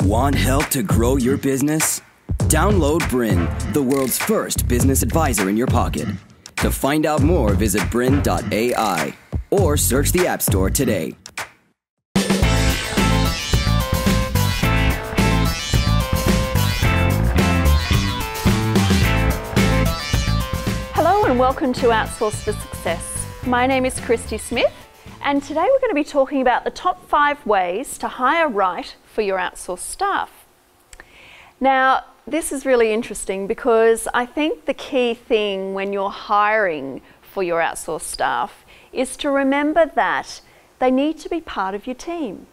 Want help to grow your business? Download BRiN, the world's first business advisor in your pocket. To find out more, visit BRiN.ai or search the App Store today. Hello and welcome to Outsource for Success. My name is Kristy Smith, and today we're going to be talking about the top 5 ways to hire right for your outsourced staff. Now, this is really interesting because I think the key thing when you're hiring for your outsourced staff is to remember that they need to be part of your team.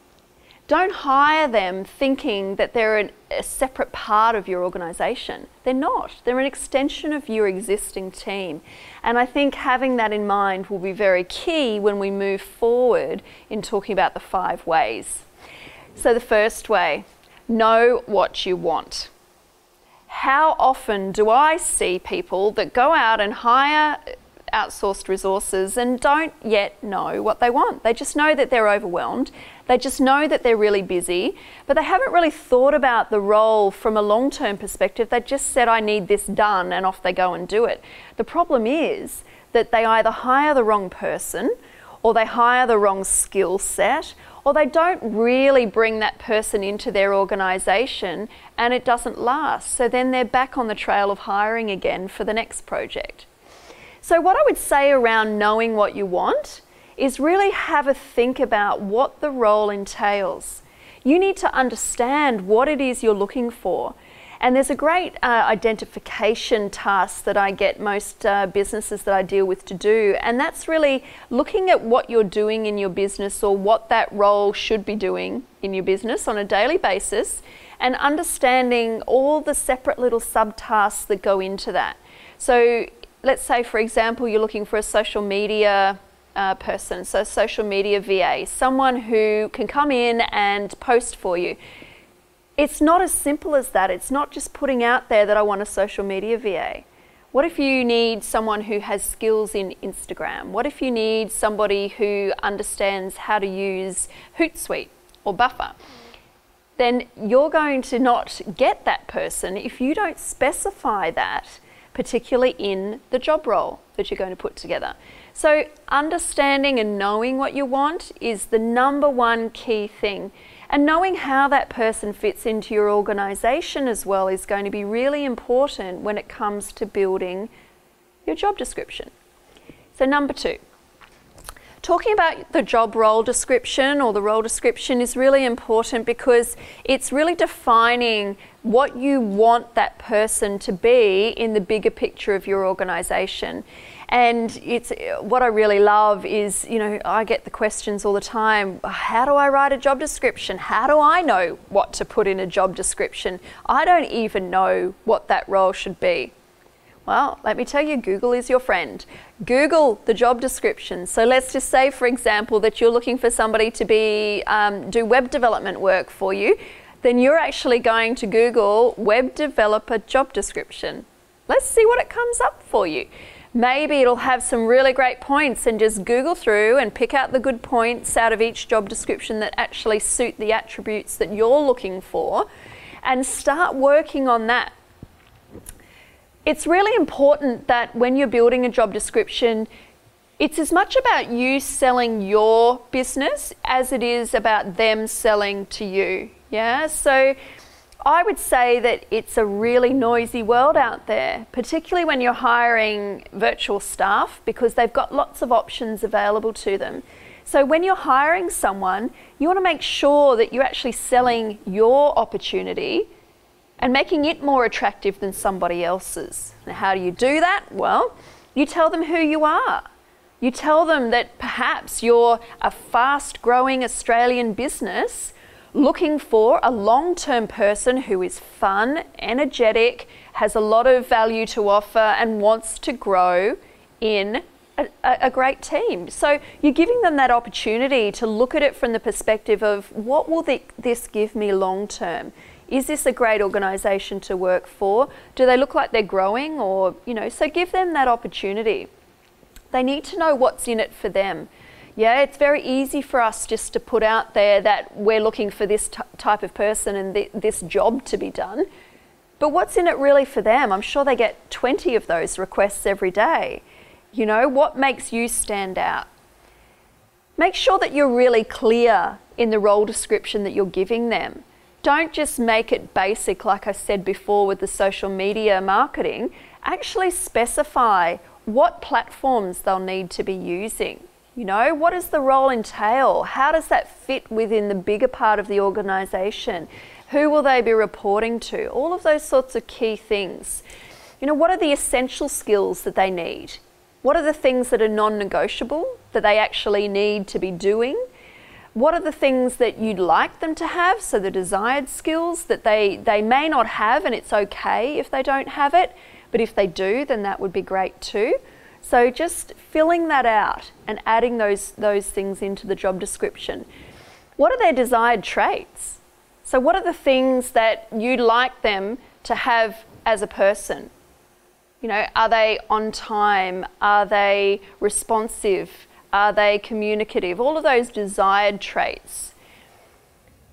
Don't hire them thinking that they're a separate part of your organisation. They're not. They're an extension of your existing team. And I think having that in mind will be very key when we move forward in talking about the 5 ways. So the first way, know what you want. How often do I see people that go out and hire outsourced resources and don't yet know what they want? They just know that they're overwhelmed. They just know that they're really busy, but they haven't really thought about the role from a long-term perspective. They just said, I need this done, and off they go and do it. The problem is that they either hire the wrong person, or they hire the wrong skill set, or they don't really bring that person into their organisation and it doesn't last. So then they're back on the trail of hiring again for the next project. So what I would say around knowing what you want is really have a think about what the role entails. You need to understand what it is you're looking for. And there's a great identification task that I get most businesses that I deal with to do, and that's really looking at what you're doing in your business or what that role should be doing in your business on a daily basis, and understanding all the separate little subtasks that go into that. So let's say, for example, you're looking for a social media person, so social media VA, someone who can come in and post for you. It's not as simple as that. It's not just putting out there that I want a social media VA. What if you need someone who has skills in Instagram? What if you need somebody who understands how to use Hootsuite or Buffer? Then you're going to not get that person if you don't specify that, particularly in the job role that you're going to put together. So understanding and knowing what you want is the number one key thing. And knowing how that person fits into your organisation as well is going to be really important when it comes to building your job description. So number 2, talking about the job role description or the role description is really important because it's really defining what you want that person to be in the bigger picture of your organisation. And it's what I really love is, you know, I get the questions all the time, how do I write a job description? How do I know what to put in a job description? I don't even know what that role should be. Well, let me tell you, Google is your friend. Google the job description. So let's just say, for example, that you're looking for somebody to do web development work for you. Then you're actually going to Google web developer job description. Let's see what it comes up for you. Maybe it'll have some really great points, and just Google through and pick out the good points out of each job description that actually suit the attributes that you're looking for and start working on that. It's really important that when you're building a job description, it's as much about you selling your business as it is about them selling to you. Yeah, so I would say that it's a really noisy world out there, particularly when you're hiring virtual staff because they've got lots of options available to them. So when you're hiring someone, you want to make sure that you're actually selling your opportunity and making it more attractive than somebody else's. Now, how do you do that? Well, you tell them who you are. You tell them that perhaps you're a fast-growing Australian business looking for a long-term person who is fun, energetic, has a lot of value to offer and wants to grow in a great team. So you're giving them that opportunity to look at it from the perspective of what will this give me long-term? Is this a great organisation to work for? Do they look like they're growing? Or, you know, so give them that opportunity. They need to know what's in it for them. Yeah, it's very easy for us just to put out there that we're looking for this type of person and this job to be done. But what's in it really for them? I'm sure they get 20 of those requests every day. You know, what makes you stand out? Make sure that you're really clear in the role description that you're giving them. Don't just make it basic, like I said before with the social media marketing. Actually specify what platforms they'll need to be using. You know, what does the role entail? How does that fit within the bigger part of the organisation? Who will they be reporting to? All of those sorts of key things. You know, what are the essential skills that they need? What are the things that are non-negotiable that they actually need to be doing? What are the things that you'd like them to have? So the desired skills that they may not have, and it's okay if they don't have it, but if they do, then that would be great too. So just filling that out and adding those things into the job description. What are their desired traits? So what are the things that you'd like them to have as a person? You know, are they on time? Are they responsive? Are they communicative? All of those desired traits.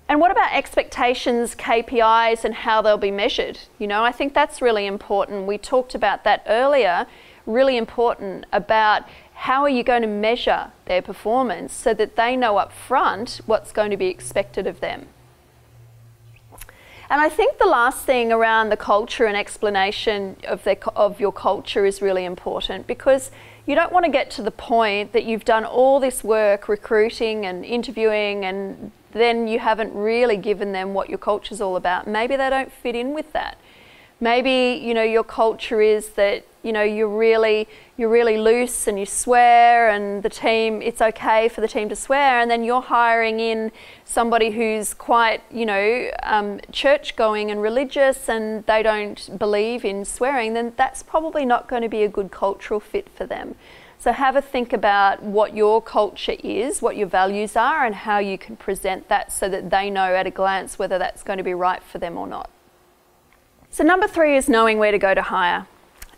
And what about expectations, KPIs, and how they'll be measured? You know, I think that's really important. We talked about that earlier. Really important about how are you going to measure their performance so that they know up front what's going to be expected of them. And I think the last thing around the culture and explanation of your culture is really important, because you don't want to get to the point that you've done all this work recruiting and interviewing and then you haven't really given them what your culture's all about. Maybe they don't fit in with that. Maybe, you know, your culture is that, you know, you're really loose and you swear, and the team, it's okay for the team to swear, and then you're hiring in somebody who's quite, you know, church going and religious, and they don't believe in swearing, then that's probably not going to be a good cultural fit for them. So have a think about what your culture is, what your values are, and how you can present that so that they know at a glance whether that's going to be right for them or not. So number 3 is knowing where to go to hire.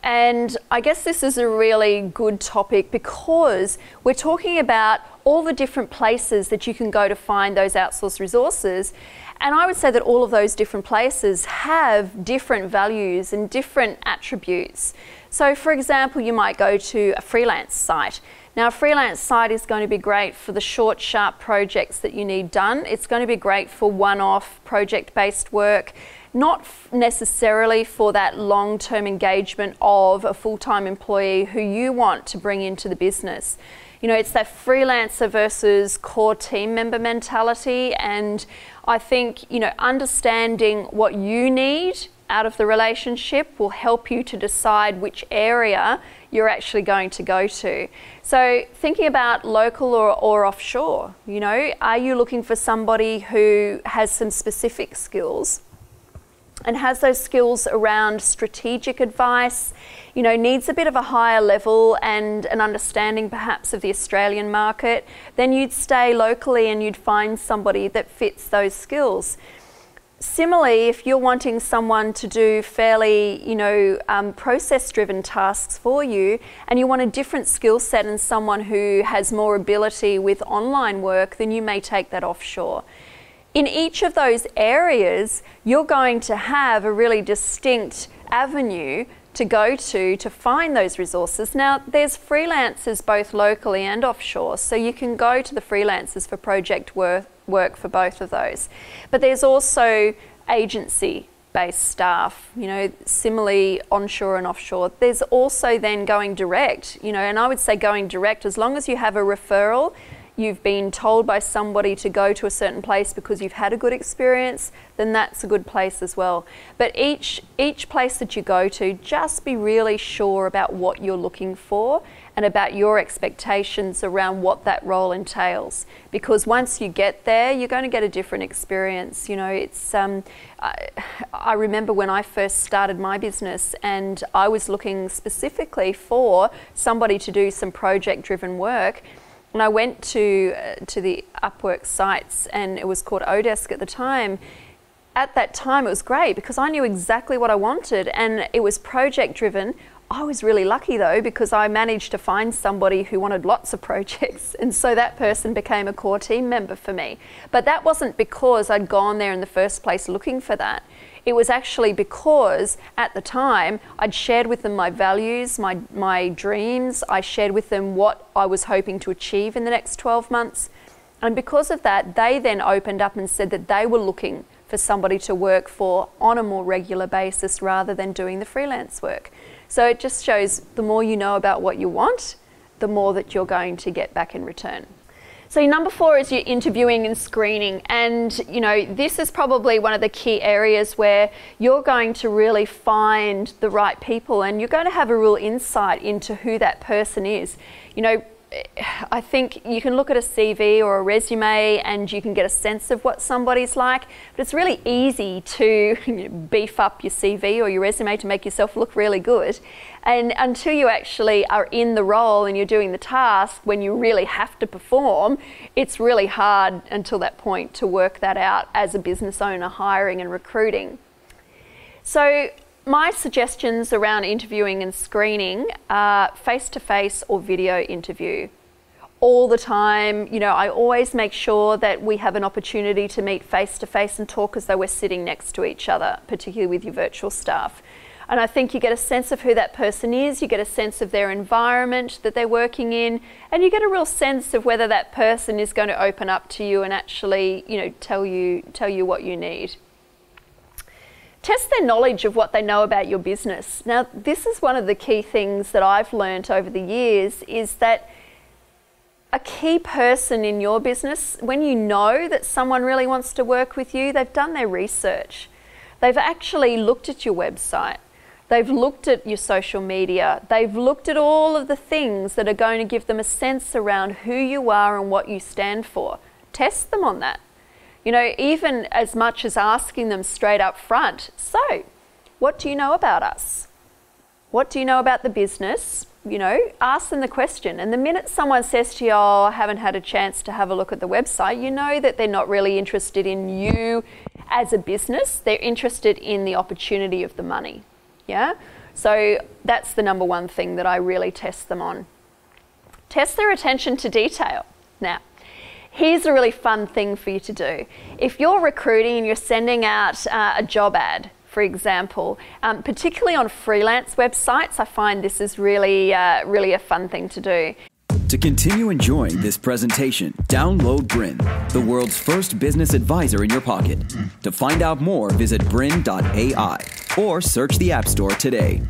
And I guess this is a really good topic because we're talking about all the different places that you can go to find those outsourced resources. And I would say that all of those different places have different values and different attributes. So for example, you might go to a freelance site. Now, a freelance site is going to be great for the short, sharp projects that you need done. It's going to be great for one-off project-based work, not necessarily for that long-term engagement of a full-time employee who you want to bring into the business. You know, it's that freelancer versus core team member mentality, and I think, you know, understanding what you need out of the relationship will help you to decide which area you're actually going to go to. So thinking about local or offshore, you know, are you looking for somebody who has some specific skills and has those skills around strategic advice, you know, needs a bit of a higher level and an understanding perhaps of the Australian market? Then you'd stay locally and you'd find somebody that fits those skills. Similarly, if you're wanting someone to do fairly, you know, process-driven tasks for you, and you want a different skill set and someone who has more ability with online work, then you may take that offshore. In each of those areas, you're going to have a really distinct avenue to go to find those resources. Now, there's freelancers both locally and offshore, so you can go to the freelancers for project work for both of those. But there's also agency-based staff, you know, similarly onshore and offshore. There's also then going direct, you know, and I would say going direct, as long as you have a referral, you've been told by somebody to go to a certain place because you've had a good experience, then that's a good place as well. But each place that you go to, just be really sure about what you're looking for and about your expectations around what that role entails. Because once you get there, you're going to get a different experience. You know, it's I remember when I first started my business and I was looking specifically for somebody to do some project-driven work. And I went to the Upwork sites, and it was called Odesk at the time. At that time, it was great because I knew exactly what I wanted, and it was project driven. I was really lucky though, because I managed to find somebody who wanted lots of projects, and so that person became a core team member for me. But that wasn't because I'd gone there in the first place looking for that. It was actually because at the time I'd shared with them my values, my dreams. I shared with them what I was hoping to achieve in the next 12 months. And because of that, they then opened up and said that they were looking for somebody to work for on a more regular basis rather than doing the freelance work. So it just shows the more you know about what you want, the more that you're going to get back in return. So number 4 is your interviewing and screening. And you know, this is probably one of the key areas where you're going to really find the right people, and you're going to have a real insight into who that person is. You know, I think you can look at a CV or a resume and you can get a sense of what somebody's like, but it's really easy to beef up your CV or your resume to make yourself look really good. And until you actually are in the role and you're doing the task when you really have to perform, it's really hard until that point to work that out as a business owner hiring and recruiting. So my suggestions around interviewing and screening are face-to-face or video interview. All the time, you know, I always make sure that we have an opportunity to meet face-to-face and talk as though we're sitting next to each other, particularly with your virtual staff. And I think you get a sense of who that person is, you get a sense of their environment that they're working in, and you get a real sense of whether that person is going to open up to you and actually, you know, tell you what you need. Test their knowledge of what they know about your business. Now, this is one of the key things that I've learned over the years, is that a key person in your business, when you know that someone really wants to work with you, they've done their research. They've actually looked at your website. They've looked at your social media. They've looked at all of the things that are going to give them a sense around who you are and what you stand for. Test them on that. You know, even as much as asking them straight up front, so, what do you know about us? What do you know about the business? You know, ask them the question. And the minute someone says to you, oh, I haven't had a chance to have a look at the website, you know that they're not really interested in you as a business. They're interested in the opportunity of the money. Yeah? So that's the number 1 thing that I really test them on. Test their attention to detail. Now, here's a really fun thing for you to do. If you're recruiting and you're sending out a job ad, for example, particularly on freelance websites, I find this is really a fun thing to do. To continue enjoying this presentation, download BRiN, the world's first business advisor in your pocket. To find out more, visit BRiN.ai or search the App Store today.